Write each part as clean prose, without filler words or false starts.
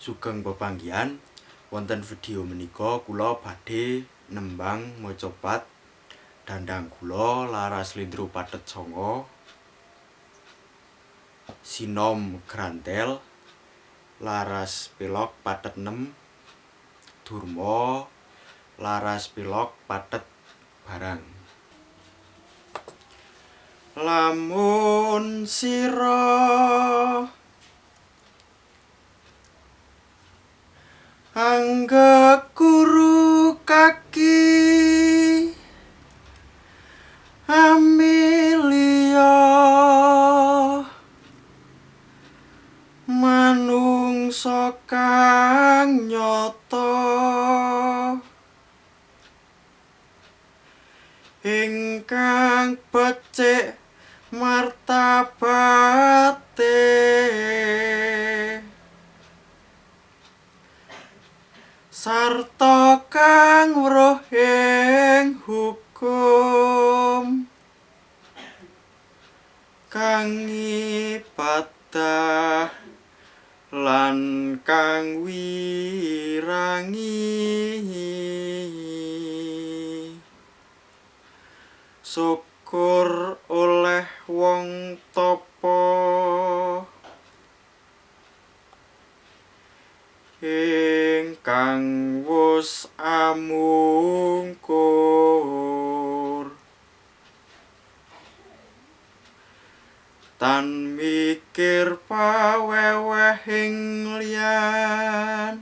Sugeng pepanggihan wonten video menika kula badhe nembang macapat Dandang Kula laras Slendro Pathet Sanga Sinom Grantel laras Pelog Pathet 6 Durma laras Pelog Pathet Barang. Lamun sira anggap guru kaki Amelia manungsa kang nyata ingkang becik martabate sarta kang weruh ing hukum kang ibadah lan kang wirangi syukur oleh wong tapa ingkang wus amungkur tan mikir pawewehing liyan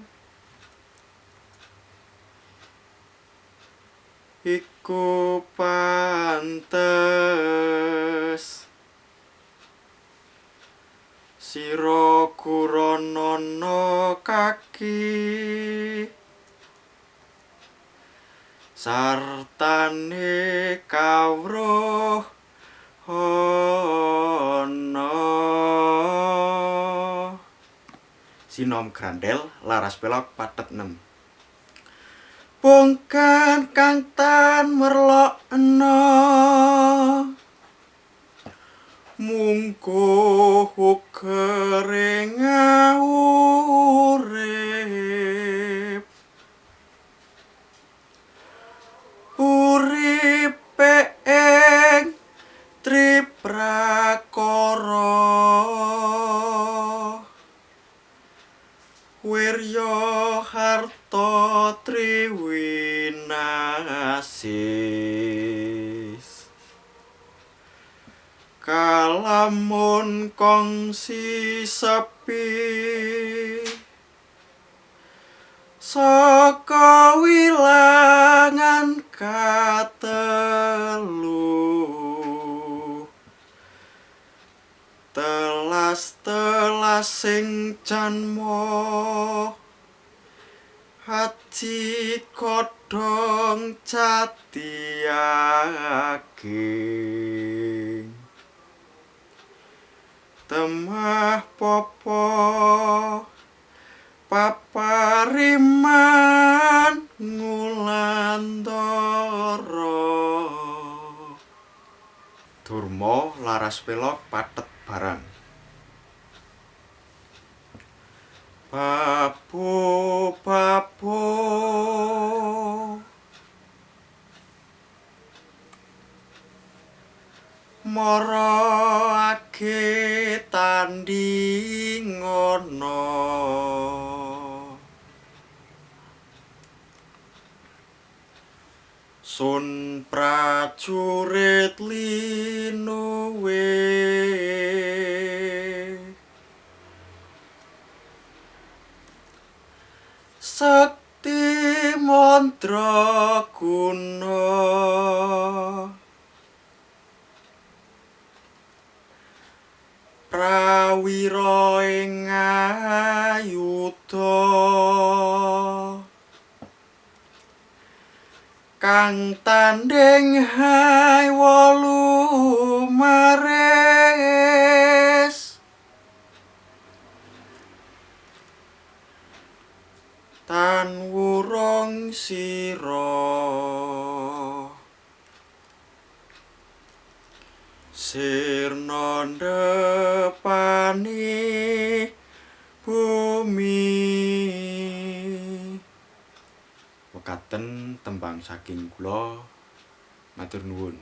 iku pantes sira kuranana kaki sartane kawruh ana. Sinom Grantel laras Pelog Pathet 6 bongkan kang tan merlokna mungkuh kering urip uripe ing triprakara wirya harta triwinasis kalamun kongsi sepi saka wilangan katelu telas-telasing janma haji kodhong jati ageng temah popo papariman ngulandara. Durma laras Pelog Pathet Barang. Babu mara age tandingana sun prajurit linuwe sakti mantra guna prawira ing ayuda kang tanding hai wolu maris tan wurung sira sirna ndepani bumi Mekaten tembang saking kula. Matur nuwun.